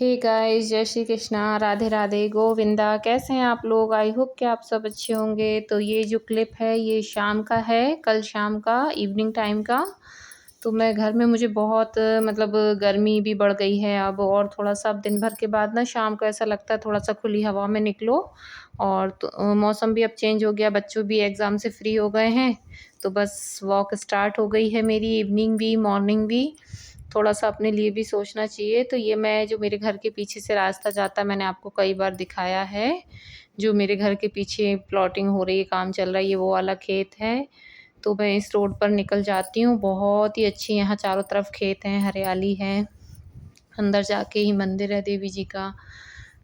Hey guys, जय श्री कृष्णा, राधे राधे, गोविंदा। कैसे हैं आप लोग? आई होप कि आप सब अच्छे होंगे। तो ये जो क्लिप है ये शाम का है, कल शाम का इवनिंग टाइम का। तो मैं घर में मुझे बहुत मतलब गर्मी भी बढ़ गई है अब, और थोड़ा-सा अब दिन भर के बाद ना शाम को ऐसा लगता है थोड़ा-सा खुली हवा में निकलो। और तो मौसम भी अब चेंज हो गया, बच्चों भी एग्ज़ाम से फ्री हो गए हैं। तो बस वॉक स्टार्ट हो गई है मेरी, इवनिंग भी, मॉर्निंग भी। थोड़ा-सा अपने लिए भी सोचना चाहिए। तो ये मैं जो मेरे घर के पीछे से रास्ता जाता है, मैंने आपको कई बार दिखाया है। जो मेरे घर के पीछे प्लॉटिंग हो रही है, काम चल रहा है, ये वो वाला खेत है। तो मैं इस रोड पर निकल जाती हूँ, बहुत ही अच्छी यहाँ चारों तरफ खेत हैं, हरियाली है। अंदर जाके ही मंदिर है देवी जी का।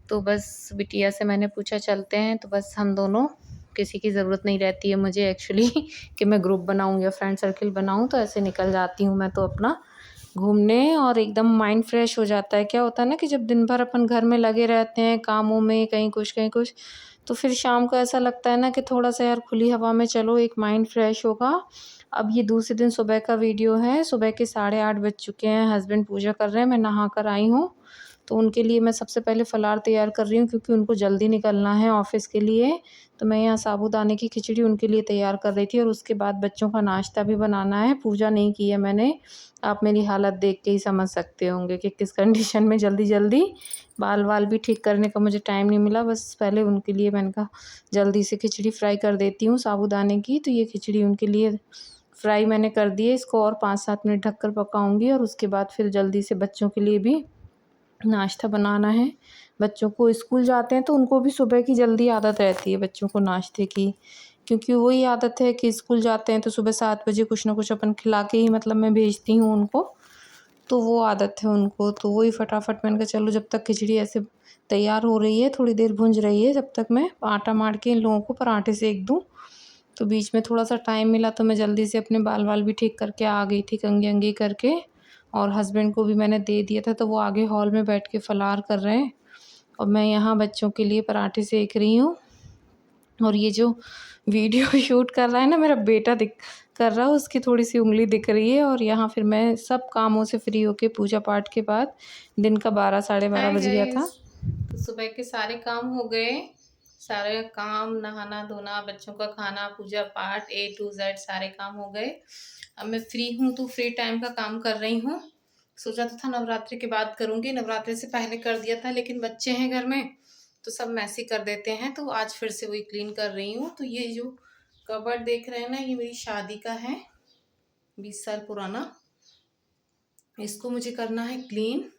तो बस बिटिया से मैंने पूछा चलते हैं, तो बस हम दोनों, किसी की ज़रूरत नहीं रहती है मुझे एक्चुअली कि मैं ग्रुप बनाऊँ या फ्रेंड सर्किल बनाऊँ, तो ऐसे निकल जाती हूँ मैं तो अपना घूमने, और एकदम माइंड फ्रेश हो जाता है। क्या होता है ना कि जब दिन भर अपन घर में लगे रहते हैं कामों में, कहीं कुछ, तो फिर शाम को ऐसा लगता है ना कि थोड़ा-सा यार खुली हवा में चलो, एक माइंड फ्रेश होगा। अब ये दूसरे दिन सुबह का वीडियो है, सुबह के 8:30 बज चुके हैं, हस्बैंड पूजा कर रहे हैं, मैं नहा कर आई हूँ। तो उनके लिए मैं सबसे पहले फलार तैयार कर रही हूँ, क्योंकि उनको जल्दी निकलना है ऑफ़िस के लिए। तो मैं यहाँ साबूदाने की खिचड़ी उनके लिए तैयार कर रही थी, और उसके बाद बच्चों का नाश्ता भी बनाना है। पूजा नहीं की है मैंने। आप मेरी हालत देख के ही समझ सकते होंगे कि किस कंडीशन में, जल्दी-जल्दी बाल-वाल भी ठीक करने का मुझे टाइम नहीं मिला। बस पहले उनके लिए मैंने कहा जल्दी से खिचड़ी फ्राई कर देती हूँ साबूदाने की। तो ये खिचड़ी उनके लिए फ्राई मैंने कर दी है। इसको और 5-7 मिनट ढक कर पकाऊँगी, और उसके बाद फिर जल्दी से बच्चों के लिए भी नाश्ता बनाना है। बच्चों को स्कूल जाते हैं तो उनको भी सुबह की जल्दी आदत रहती है बच्चों को नाश्ते की, क्योंकि वही आदत है कि स्कूल जाते हैं तो सुबह 7 बजे कुछ ना कुछ अपन खिला के ही मतलब मैं भेजती हूँ उनको। तो वो आदत है उनको, तो वही फटाफट मैंने कहा चलो जब तक खिचड़ी ऐसे तैयार हो रही है, थोड़ी देर भूंज रही है, जब तक मैं आटा मार के इन लोगों को पराठे सेक दूँ। तो बीच में थोड़ा-सा टाइम मिला तो मैं जल्दी से अपने बाल-वाल भी ठीक करके आ गई थी, कंघी-वंघी करके। और हस्बैंड को भी मैंने दे दिया था, तो वो आगे हॉल में बैठ के फलार कर रहे हैं, और मैं यहाँ बच्चों के लिए पराठे सेक रही हूँ। और ये जो वीडियो शूट कर रहा है ना मेरा बेटा, दिख कर रहा है, उसकी थोड़ी-सी उँगली दिख रही है। और यहाँ फिर मैं सब कामों से फ्री होके पूजा पाठ के बाद, दिन का 12 साढ़े 12 हाय बज गया था। गाइस, तो सुबह के सारे काम हो गए। सारे काम, नहाना धोना, बच्चों का खाना, पूजा पाठ, ए टू जेड सारे काम हो गए। अब मैं फ्री हूँ, तो फ्री टाइम का काम कर रही हूँ। सोचा तो था नवरात्रि के बाद करूँगी, नवरात्रि से पहले कर दिया था, लेकिन बच्चे हैं घर में तो सब मैसी कर देते हैं। तो आज फिर से वही क्लीन कर रही हूँ। तो ये जो कबर्ड देख रहे हैं ना, ये मेरी शादी का है, 20 साल पुराना। इसको मुझे करना है क्लीन।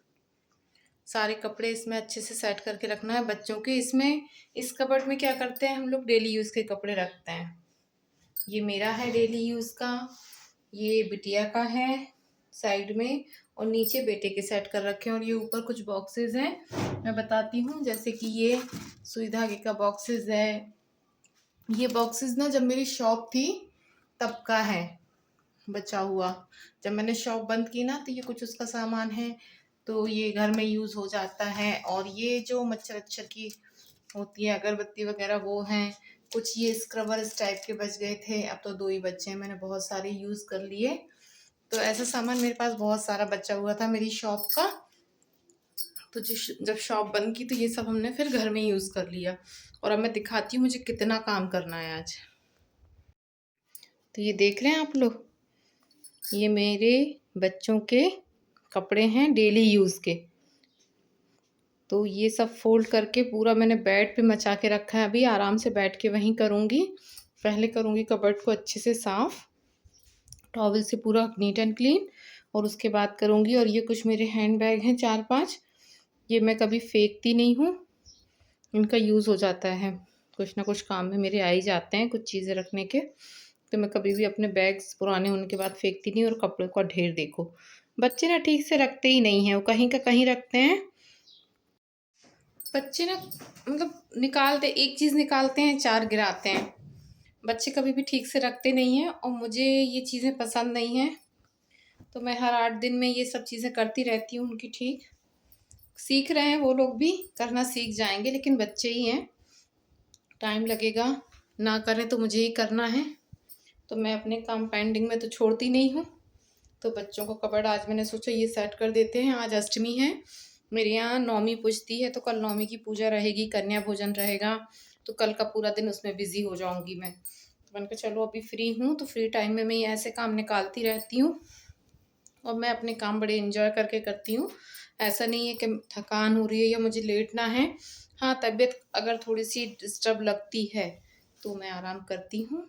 सारे कपड़े इसमें अच्छे से सेट करके रखना है बच्चों के। इसमें इस कबर्ड में क्या करते हैं हम लोग, डेली यूज़ के कपड़े रखते हैं। ये मेरा है डेली यूज़ का, ये बिटिया का है साइड में, और नीचे बेटे के सेट कर रखे हैं। और ये ऊपर कुछ बॉक्सेस हैं, मैं बताती हूँ। जैसे कि ये सुई धागे का बॉक्सेस है। ये बॉक्सेस ना जब मेरी शॉप थी तब का है, बचा हुआ। जब मैंने शॉप बंद की ना, तो ये कुछ उसका सामान है, तो ये घर में यूज़ हो जाता है। और ये जो मच्छर अच्छर की होती है अगरबत्ती वगैरह, वो हैं। कुछ ये स्क्रबर इस टाइप के बच गए थे, अब तो 2 ही बचे हैं, मैंने बहुत सारे यूज़ कर लिए। तो ऐसा सामान मेरे पास बहुत सारा बचा हुआ था मेरी शॉप का। तो जब शॉप बंद की तो ये सब हमने फिर घर में यूज़ कर लिया। और अब मैं दिखाती हूँ मुझे कितना काम करना है आज। तो ये देख रहे हैं आप लोग, ये मेरे बच्चों के कपड़े हैं डेली यूज़ के। तो ये सब फ़ोल्ड करके पूरा मैंने बेड पे मचा के रखा है। अभी आराम से बैठ के वहीं करूँगी। पहले करूँगी कबर्ड को अच्छे से साफ़, टॉवल से पूरा नीट एंड क्लीन, और उसके बाद करूँगी। और ये कुछ मेरे हैंड बैग हैं 4-5, ये मैं कभी फेंकती नहीं हूँ, इनका यूज़ हो जाता है। कुछ ना कुछ काम में मेरे आ ही जाते हैं कुछ चीज़ें रखने के। तो मैं कभी भी अपने बैग्स पुराने होने के बाद फेंकती नहीं। और कपड़ों का ढेर देखो, बच्चे ना ठीक से रखते ही नहीं हैं, वो कहीं का कहीं रखते हैं। बच्चे ना मतलब निकालते, एक चीज़ निकालते हैं 4 गिराते हैं। बच्चे कभी भी ठीक से रखते नहीं हैं, और मुझे ये चीज़ें पसंद नहीं हैं। तो मैं हर 8 दिन में ये सब चीज़ें करती रहती हूँ उनकी ठीक। सीख रहे हैं वो लोग भी, करना सीख जाएंगे, लेकिन बच्चे ही हैं, टाइम लगेगा। ना करें तो मुझे ही करना है। तो मैं अपने काम पेंडिंग में तो छोड़ती नहीं हूँ। तो बच्चों को कबर्ड आज मैंने सोचा ये सेट कर देते हैं, आज अष्टमी है, मेरे यहाँ नौमी पूजती है, तो कल नौमी की पूजा रहेगी, कन्या भोजन रहेगा, तो कल का पूरा दिन उसमें बिज़ी हो जाऊँगी मैं। तो मैंने कहा चलो अभी फ्री हूँ, तो फ्री टाइम में मैं ये ऐसे काम निकालती रहती हूँ और मैं अपने काम बड़े एन्जॉय करके करती हूँ। ऐसा नहीं है कि थकान हो रही है या मुझे लेटना है। हाँ, तबीयत अगर थोड़ी-सी डिस्टर्ब लगती है, तो मैं आराम करती हूँ,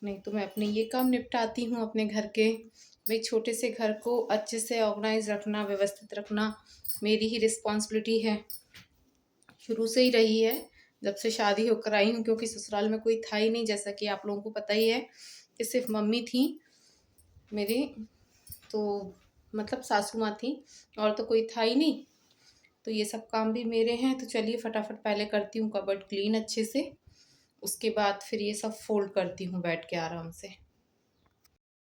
नहीं तो मैं अपने ये काम निपटाती हूँ अपने घर के। भई छोटे से घर को अच्छे से ऑर्गनाइज़ रखना, व्यवस्थित रखना मेरी ही रिस्पॉन्सिबिलिटी है। शुरू से ही रही है, जब से शादी होकर आई हूँ, क्योंकि ससुराल में कोई था ही नहीं, जैसा कि आप लोगों को पता ही है कि सिर्फ़ मम्मी थीं मेरी, तो मतलब सासू माँ थीं और तो कोई था ही नहीं। तो ये सब काम भी मेरे हैं, तो चलिए फटाफट पहले करती हूँ कबर्ड क्लीन अच्छे से, उसके बाद फिर ये सब फ़ोल्ड करती हूँ बैठ के आराम से।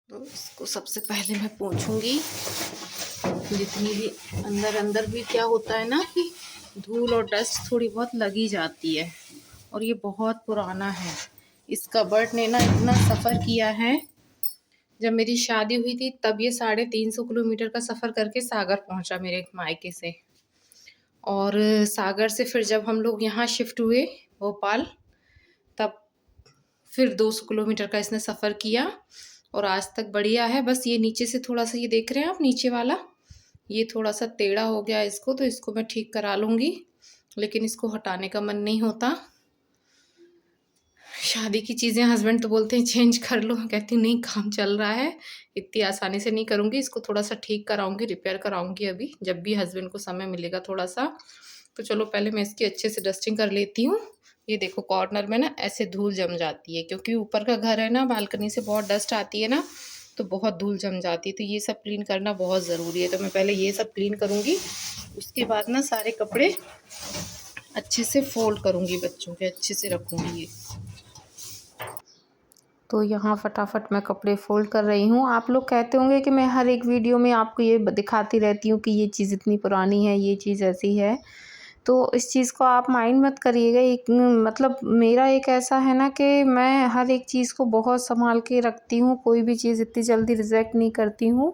तो इसको सबसे पहले मैं पोंछूँगी। जितनी भी अंदर-अंदर भी क्या होता है ना कि धूल और डस्ट थोड़ी बहुत लगी जाती है, और ये बहुत पुराना है। इस कबर्ड ने ना इतना सफ़र किया है, जब मेरी शादी हुई थी तब ये 350 किलोमीटर का सफ़र करके सागर पहुँचा मेरे मायके से। और सागर से फिर जब हम लोग यहाँ शिफ्ट हुए भोपाल, तब फिर 200 किलोमीटर का इसने सफ़र किया और आज तक बढ़िया है। बस ये नीचे से थोड़ा-सा ये देख रहे हैं आप नीचे वाला, ये थोड़ा-सा टेढ़ा हो गया है इसको, तो इसको मैं ठीक करा लूँगी, लेकिन इसको हटाने का मन नहीं होता। शादी की चीज़ें हस्बैंड तो बोलते हैं चेंज कर लो, कहती हूँ नहीं काम चल रहा है, इतनी आसानी से नहीं करूँगी, इसको थोड़ा-सा ठीक कराऊँगी, रिपेयर कराऊँगी अभी, जब भी हस्बैंड को समय मिलेगा थोड़ा-सा। तो चलो पहले मैं इसकी अच्छे से डस्टिंग कर लेती हूँ। ये देखो कॉर्नर में ना ऐसे धूल जम जाती है, क्योंकि ऊपर का घर है ना, बालकनी से बहुत डस्ट आती है ना, तो बहुत धूल जम जाती है, तो ये सब क्लीन करना बहुत ज़रूरी है। तो मैं पहले ये सब क्लीन करूँगी, उसके बाद ना सारे कपड़े अच्छे से फ़ोल्ड करूँगी, बच्चों के अच्छे से रखूँगी ये। तो यहाँ फटाफट मैं कपड़े फ़ोल्ड कर रही हूँ। आप लोग कहते होंगे कि मैं हर एक वीडियो में आपको ये दिखाती रहती हूँ कि ये चीज़ इतनी पुरानी है, ये चीज़ ऐसी है। तो इस चीज़ को आप माइंड मत करिएगा। एक मतलब मेरा एक ऐसा है ना कि मैं हर एक चीज़ को बहुत सँभाल के रखती हूँ, कोई भी चीज़ इतनी जल्दी रिजेक्ट नहीं करती हूँ।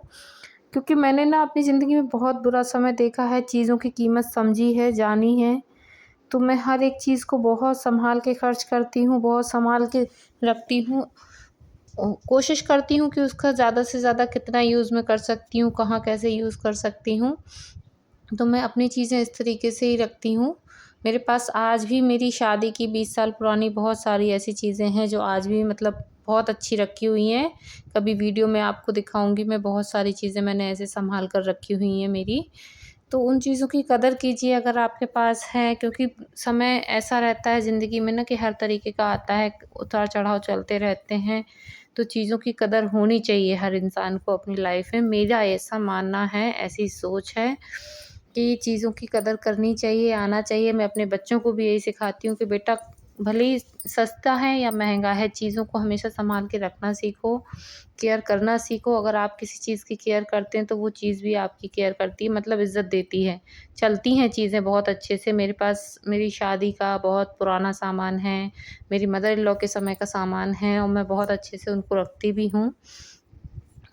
क्योंकि मैंने ना अपनी ज़िंदगी में बहुत बुरा समय देखा है, चीज़ों की कीमत समझी है, जानी है। तो मैं हर एक चीज़ को बहुत सँभाल के खर्च करती हूँ, बहुत सँभाल के रखती हूँ। कोशिश करती हूँ कि उसका ज़्यादा से ज़्यादा कितना यूज़ मैं कर सकती हूँ, कहाँ कैसे यूज़ कर सकती हूँ। तो मैं अपनी चीज़ें इस तरीके से ही रखती हूँ। मेरे पास आज भी मेरी शादी की 20 साल पुरानी बहुत सारी ऐसी चीज़ें हैं जो आज भी मतलब बहुत अच्छी रखी हुई हैं। कभी वीडियो में आपको दिखाऊँगी मैं, बहुत सारी चीज़ें मैंने ऐसे सँभाल कर रखी हुई हैं मेरी। तो उन चीज़ों की कदर कीजिए अगर आपके पास है, क्योंकि समय ऐसा रहता है ज़िंदगी में ना कि हर तरीके का आता है, उतार-चढ़ाव चलते रहते हैं। तो चीज़ों की कदर होनी चाहिए हर इंसान को अपनी लाइफ़ में। मेरा ऐसा मानना है, ऐसी सोच है कि चीज़ों की कदर करनी चाहिए, आना चाहिए। मैं अपने बच्चों को भी यही सिखाती हूँ कि बेटा भले ही सस्ता है या महँगा है, चीज़ों को हमेशा सँभाल के रखना सीखो, केयर करना सीखो। अगर आप किसी चीज़ की केयर करते हैं तो वो चीज़ भी आपकी केयर करती है, मतलब इज़्ज़त देती है। चलती हैं चीज़ें बहुत अच्छे से। मेरे पास मेरी शादी का बहुत पुराना सामान है, मेरी मदर इन लॉ के समय का सामान है और मैं बहुत अच्छे से उनको रखती भी हूँ।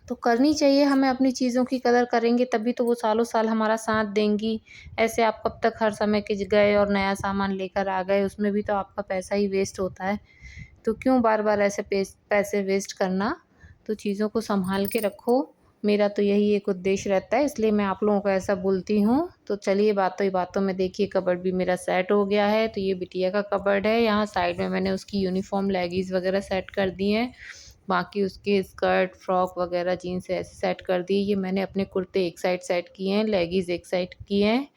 तो करनी चाहिए हमें, अपनी चीज़ों की कदर करेंगे तभी तो वो सालों साल हमारा साथ देंगी। ऐसे आप कब तक हर समय के गए और नया सामान लेकर आ गए, उसमें भी तो आपका पैसा ही वेस्ट होता है। तो क्यों बार-बार ऐसे पैसे वेस्ट करना? तो चीज़ों को सँभाल के रखो। मेरा तो यही एक उद्देश्य रहता है, इसलिए मैं आप लोगों को ऐसा बोलती हूँ। तो चलिए बातों ही बातों में देखिए कबर्ड भी मेरा सेट हो गया है। तो ये बिटिया का कबर्ड है, यहाँ साइड में मैंने उसकी यूनिफ़ॉर्म लेगीज़ वग़ैरह सेट कर दी हैं। बाकी उसके स्कर्ट, फ्रॉक वग़ैरह जीन्स ऐसे सेट कर दी। ये मैंने अपने कुर्ते एक साइड सेट किए हैं, लेगीज़ एक साइड किए हैं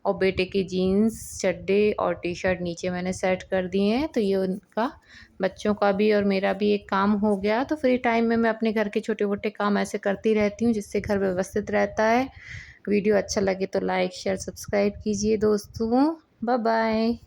और बेटे की जीन्स, चड्डे और टी-शर्ट नीचे मैंने सेट कर दिए हैं। तो ये उनका, बच्चों का भी और मेरा भी एक काम हो गया। तो फ्री टाइम में मैं अपने घर के छोटे-मोटे काम ऐसे करती रहती हूँ जिससे घर व्यवस्थित रहता है। वीडियो अच्छा लगे तो लाइक, शेयर, सब्सक्राइब कीजिए दोस्तों। Bye bye.